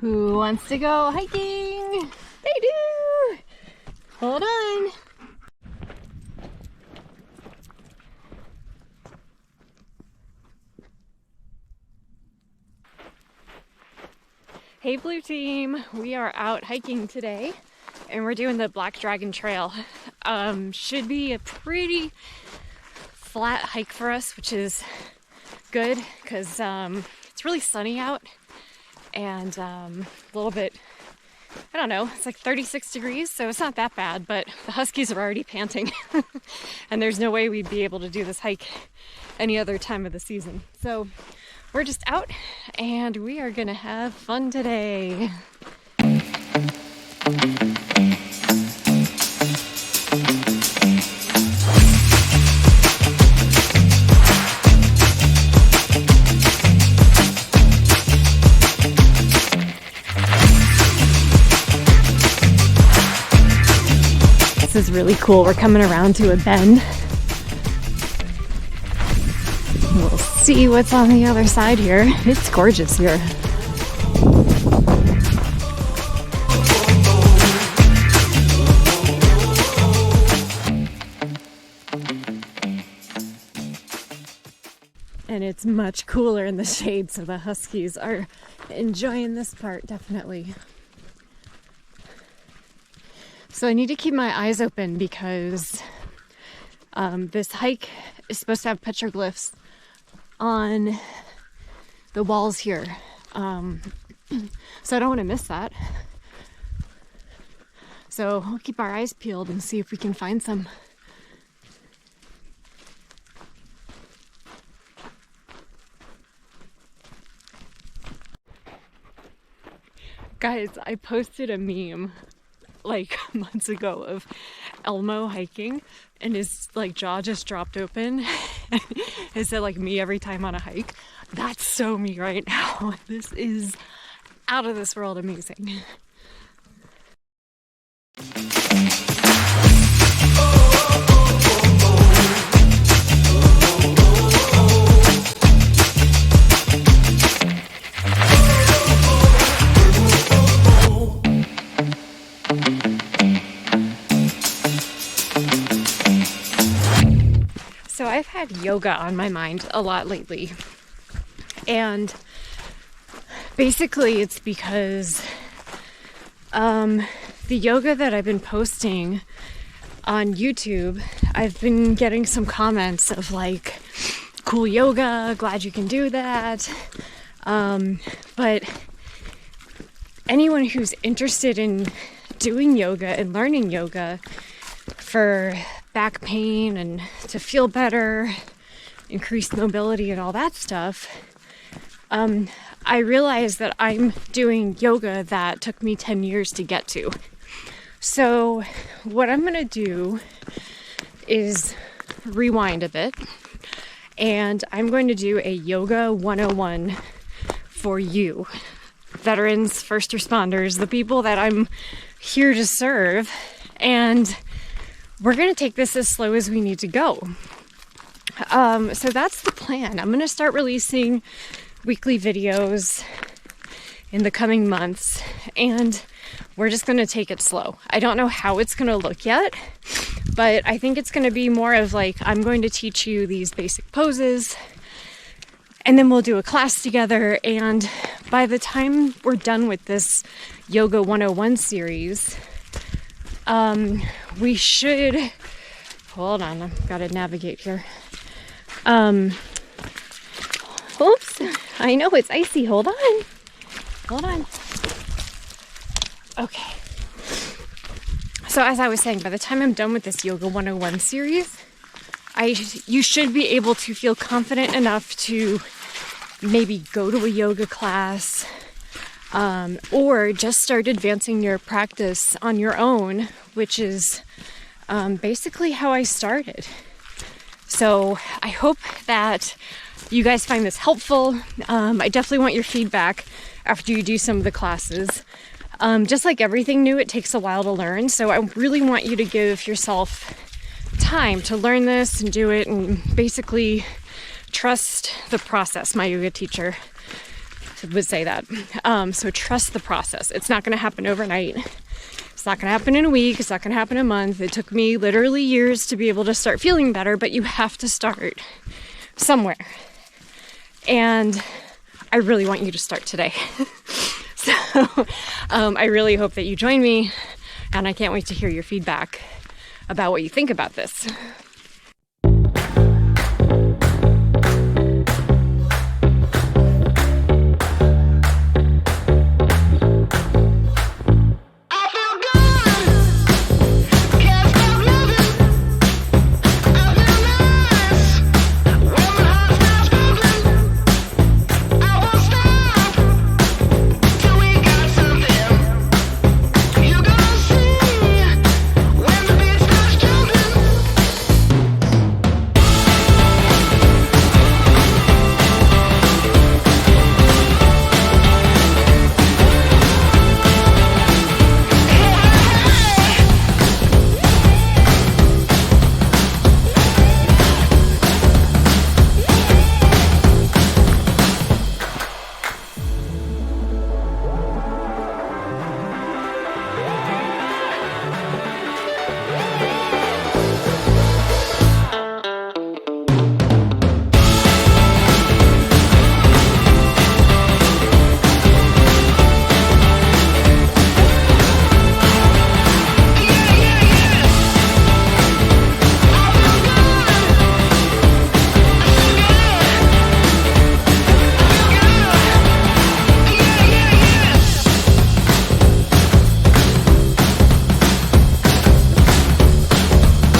Who wants to go hiking? They do! Hold on. Hey Blue Team, we are out hiking today and we're doing the Black Dragon Trail. Should be a pretty flat hike for us, which is good because it's really sunny out and a little bit, I don't know, it's like 36 degrees, so it's not that bad, but the huskies are already panting and there's no way we'd be able to do this hike any other time of the season. So we're just out and we are gonna have fun today. This is really cool. We're coming around to a bend. We'll see what's on the other side here. It's gorgeous here. And it's much cooler in the shade, so the huskies are enjoying this part, definitely. So I need to keep my eyes open because this hike is supposed to have petroglyphs on the walls here. So I don't want to miss that. So we'll keep our eyes peeled and see if we can find some. Guys, I posted a meme like months ago of Elmo hiking and his like jaw just dropped open. It said like me every time on a hike. That's so me right now. This is out of this world amazing. So I've had yoga on my mind a lot lately, and basically it's because the yoga that I've been posting on YouTube, I've been getting some comments of like, cool yoga, glad you can do that, but anyone who's interested in doing yoga and learning yoga for back pain and to feel better, increased mobility and all that stuff, I realized that I'm doing yoga that took me 10 years to get to. So what I'm gonna do is rewind a bit, and I'm going to do a yoga 101 for you, veterans, first responders, the people that I'm here to serve, and we're going to take this as slow as we need to go. So that's the plan. I'm going to start releasing weekly videos in the coming months, and we're just going to take it slow. I don't know how it's going to look yet, but I think it's going to be more of like, I'm going to teach you these basic poses, and then we'll do a class together. And by the time we're done with this Yoga 101 series, we should, hold on, I've got to navigate here. Oops, I know it's icy, hold on. Okay. So as I was saying, by the time I'm done with this Yoga 101 series, you should be able to feel confident enough to maybe go to a yoga class, or just start advancing your practice on your own, which is basically how I started. So I hope that you guys find this helpful. I definitely want your feedback after you do some of the classes. Just like everything new, it takes a while to learn. So I really want you to give yourself time to learn this and do it and basically trust the process, my yoga teacher. would say that. So trust the process. It's not going to happen overnight. It's not going to happen in a week. It's not going to happen in a month. It took me literally years to be able to start feeling better, but you have to start somewhere. And I really want you to start today. So I really hope that you join me, and I can't wait to hear your feedback about what you think about this.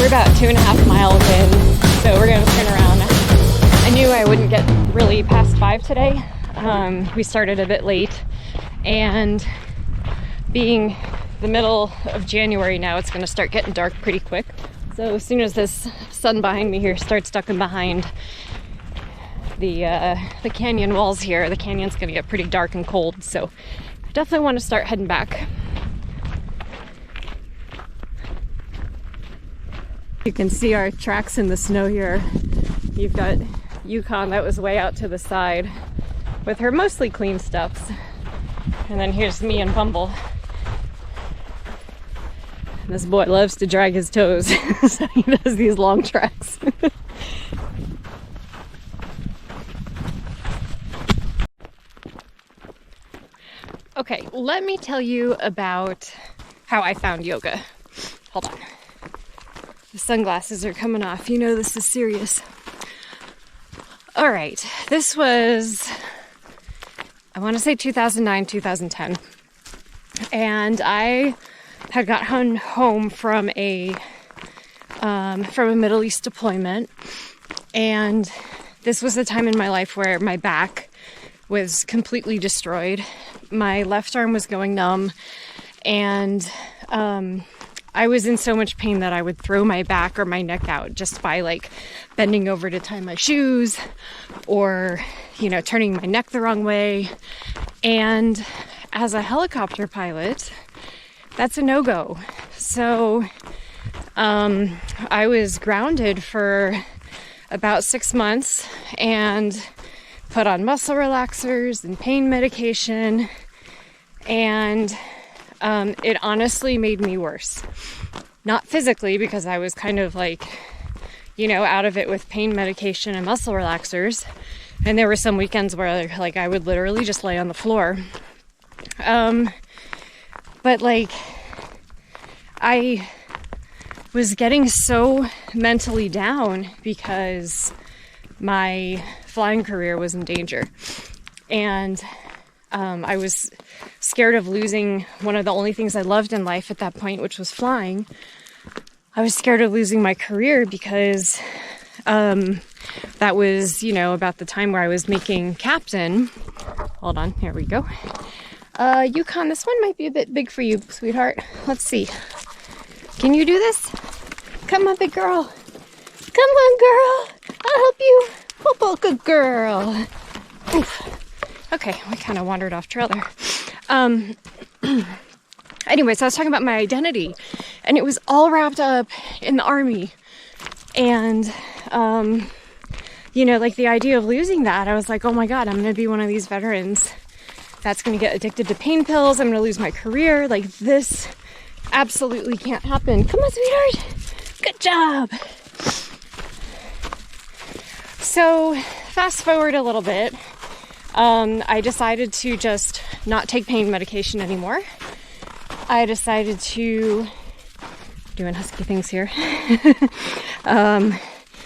About 2.5 miles in, so we're gonna turn around. I knew I wouldn't get really past 5 today. We started a bit late, and being the middle of January now, it's gonna start getting dark pretty quick. So as soon as this sun behind me here starts ducking behind the canyon walls here, the canyon's gonna get pretty dark and cold. So I definitely want to start heading back. You can see our tracks in the snow here. You've got Yukon that was way out to the side with her mostly clean steps. And then here's me and Bumble. And this boy loves to drag his toes, so he does these long tracks. Okay, let me tell you about how I found yoga. Hold on. The sunglasses are coming off. You know this is serious. All right. This was, I want to say 2009, 2010. And I had gotten home from a Middle East deployment. And this was the time in my life where my back was completely destroyed. My left arm was going numb. And I was in so much pain that I would throw my back or my neck out just by like bending over to tie my shoes or, you know, turning my neck the wrong way. And as a helicopter pilot, that's a no-go. So I was grounded for about 6 months and put on muscle relaxers and pain medication. And it honestly made me worse. Not physically, because I was kind of like, you know, out of it with pain medication and muscle relaxers. And there were some weekends where like I would literally just lay on the floor. But like I was getting so mentally down because my flying career was in danger. And I was scared of losing one of the only things I loved in life at that point, which was flying. I was scared of losing my career because that was, you know, about the time where I was making captain. Hold on, here we go. Yukon, this one might be a bit big for you, sweetheart. Let's see. Can you do this? Come on, big girl. Come on, girl. I'll help you. Oh, good girl. Oof. Okay, we kind of wandered off trail there. Anyways, I was talking about my identity, and it was all wrapped up in the Army. And, you know, like the idea of losing that, I was like, oh my God, I'm going to be one of these veterans that's going to get addicted to pain pills. I'm going to lose my career. Like, this absolutely can't happen. Come on, sweetheart. Good job. So fast forward a little bit. I decided to just not take pain medication anymore. I decided to, doing husky things here,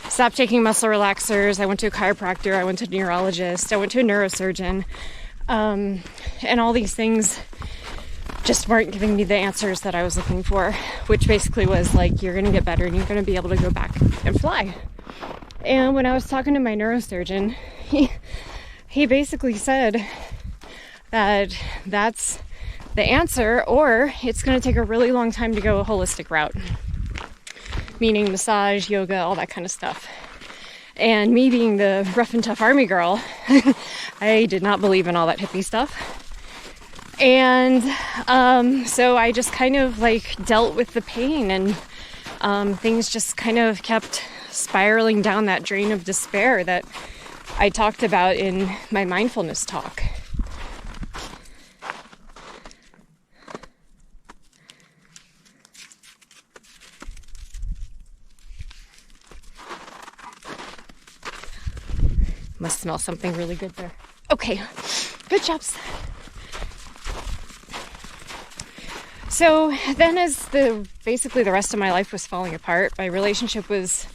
stop taking muscle relaxers. I went to a chiropractor. I went to a neurologist. I went to a neurosurgeon. And all these things just weren't giving me the answers that I was looking for, which basically was like, you're going to get better and you're going to be able to go back and fly. And when I was talking to my neurosurgeon, he basically said that that's the answer, or it's going to take a really long time to go a holistic route, meaning massage, yoga, all that kind of stuff. And me being the rough and tough army girl, I did not believe in all that hippie stuff. And so I just kind of like dealt with the pain, and things just kind of kept spiraling down that drain of despair that I talked about in my mindfulness talk. Must smell something really good there. Okay, good jobs. So then as basically the rest of my life was falling apart, my relationship was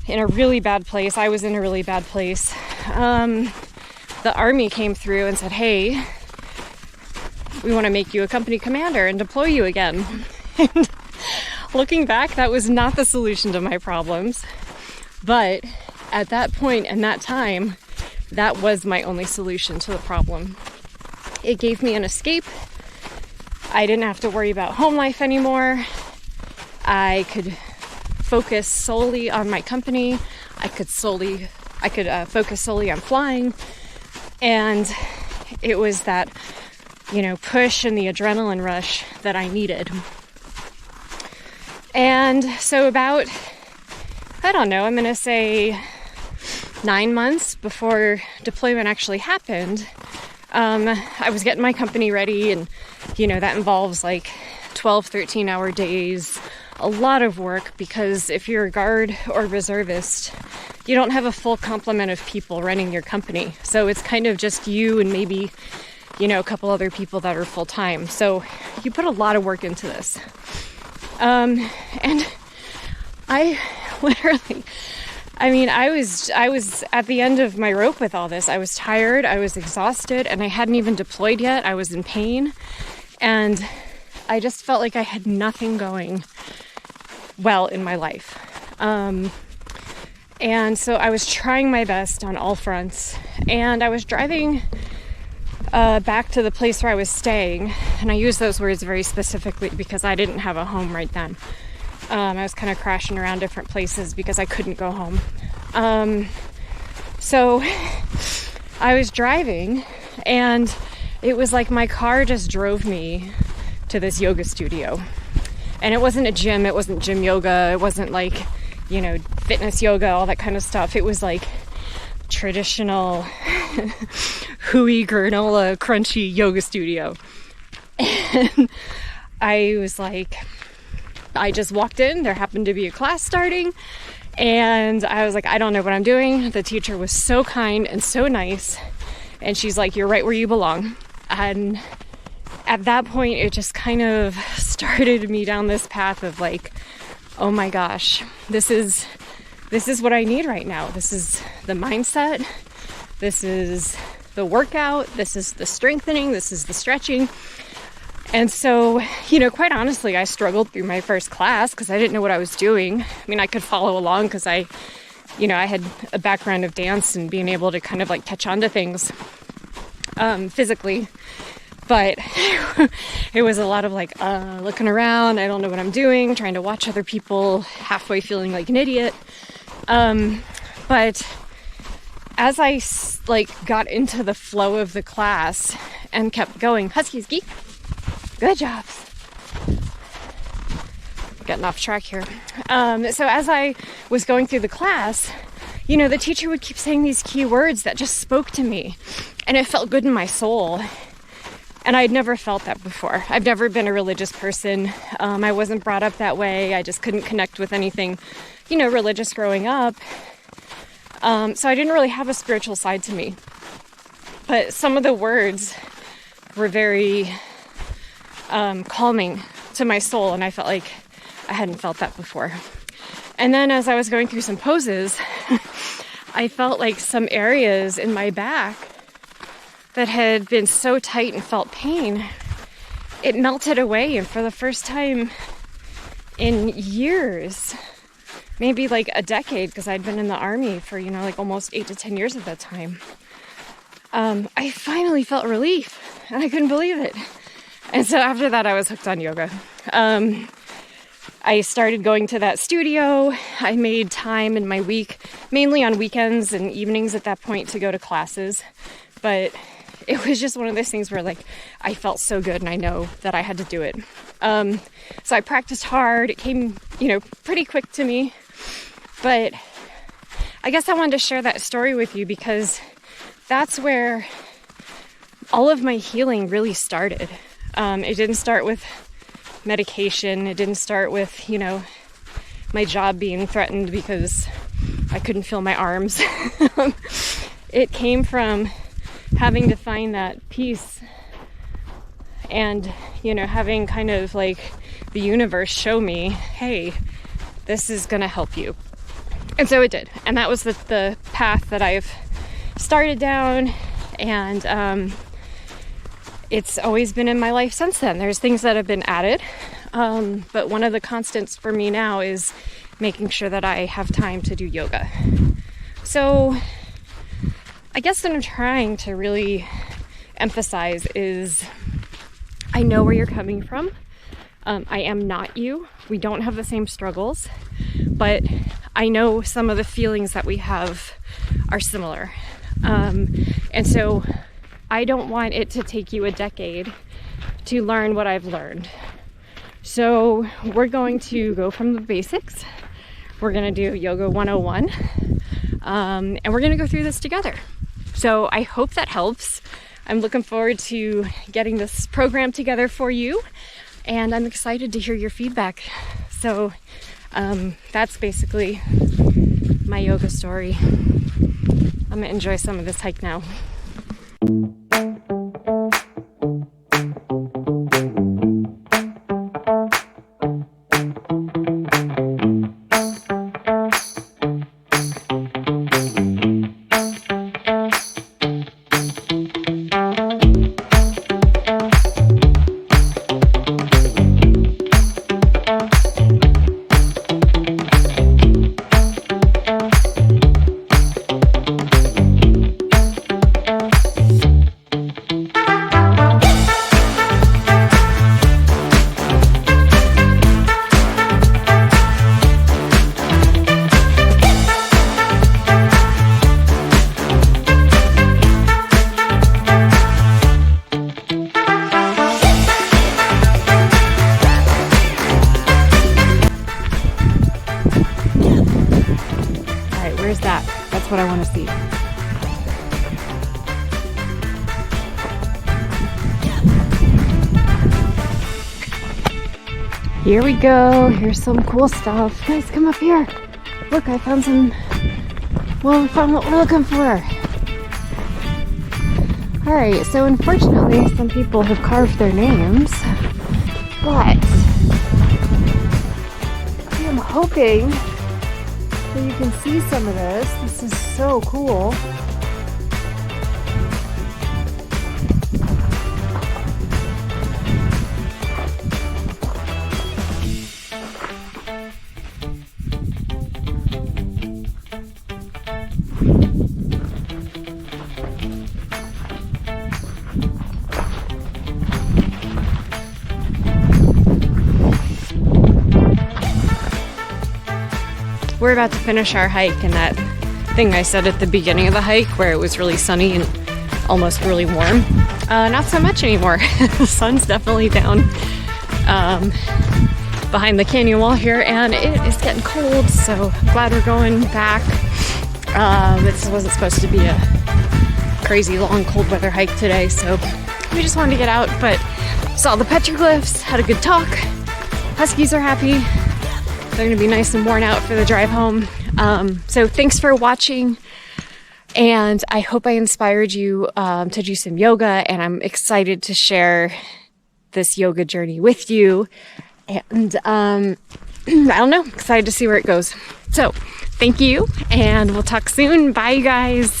in a really bad place. I was in a really bad place. The army came through and said, hey, we want to make you a company commander and deploy you again. And looking back, that was not the solution to my problems. But at that point and that time, that was my only solution to the problem. It gave me an escape. I didn't have to worry about home life anymore. I could focus solely on my company. I could focus solely on flying. And it was that, push and the adrenaline rush that I needed. And so about, I'm going to say 9 months before deployment actually happened, I was getting my company ready, and that involves like 12, 13-hour days, a lot of work, because if you're a guard or reservist, you don't have a full complement of people running your company. So it's kind of just you and maybe, a couple other people that are full-time. So you put a lot of work into this. And I literally, I was at the end of my rope with all this. I was tired, I was exhausted, and I hadn't even deployed yet. I was in pain, and I just felt like I had nothing going well in my life. And so I was trying my best on all fronts, and I was driving back to the place where I was staying, and I use those words very specifically because I didn't have a home right then. I was kind of crashing around different places because I couldn't go home. So I was driving, and it was like my car just drove me to this yoga studio. And it wasn't a gym, it wasn't gym yoga, it wasn't like, fitness yoga, all that kind of stuff. It was like traditional hooey granola crunchy yoga studio. And I was like, I just walked in, there happened to be a class starting, and I was like, I don't know what I'm doing. The teacher was so kind and so nice, and she's like, you're right where you belong. And at that point, it just kind of started me down this path of like, oh my gosh, this is what I need right now. This is the mindset, this is the workout, this is the strengthening, this is the stretching. And so, quite honestly, I struggled through my first class because I didn't know what I was doing. I could follow along because I had a background of dance and being able to kind of like catch on to things physically. But it was a lot of like looking around. I don't know what I'm doing, trying to watch other people, halfway feeling like an idiot. But as I got into the flow of the class and kept going, huskies, geek. Good jobs. Getting off track here. So as I was going through the class, the teacher would keep saying these key words that just spoke to me. and it felt good in my soul. And I'd never felt that before. I've never been a religious person. I wasn't brought up that way. I just couldn't connect with anything, religious growing up. So I didn't really have a spiritual side to me. But some of the words were very calming to my soul, and I felt like I hadn't felt that before. And then as I was going through some poses, I felt like some areas in my back that had been so tight and felt pain, it melted away. And for the first time in years, maybe like a decade, because I'd been in the army for, like almost 8 to 10 years at that time, I finally felt relief, and I couldn't believe it. And so after that, I was hooked on yoga. I started going to that studio. I made time in my week, mainly on weekends and evenings at that point, to go to classes. But it was just one of those things where, like, I felt so good, and I know that I had to do it. So I practiced hard. It came, pretty quick to me. But I guess I wanted to share that story with you because that's where all of my healing really started. It didn't start with medication. It didn't start with, my job being threatened because I couldn't feel my arms. It came from having to find that peace and, having kind of like the universe show me, hey, this is going to help you. And so it did. And that was the path that I've started down. And it's always been in my life since then. There's things that have been added. But one of the constants for me now is making sure that I have time to do yoga. So I guess what I'm trying to really emphasize is I know where you're coming from. I am not you. We don't have the same struggles, but I know some of the feelings that we have are similar. And so I don't want it to take you a decade to learn what I've learned. So we're going to go from the basics. We're going to do Yoga 101. And we're going to go through this together. So I hope that helps. I'm looking forward to getting this program together for you. And I'm excited to hear your feedback. So that's basically my yoga story. I'm going to enjoy some of this hike now. Where's that? That's what I want to see. Here we go. Here's some cool stuff. Nice, come up here. Look, I found some. Well, we found what we're looking for. Alright, so unfortunately, some people have carved their names, but I am hoping so you can see some of this. This is so cool. We're about to finish our hike, and that thing I said at the beginning of the hike where it was really sunny and almost really warm, not so much anymore. The sun's definitely down behind the canyon wall here, and it is getting cold, so I'm glad we're going back. This wasn't supposed to be a crazy long cold weather hike today, so we just wanted to get out, but saw the petroglyphs, had a good talk. Huskies are happy. They're gonna be nice and worn out for the drive home. So thanks for watching, and I hope I inspired you to do some yoga, and I'm excited to share this yoga journey with you. And I don't know, excited to see where it goes. So thank you, and we'll talk soon. Bye, you guys.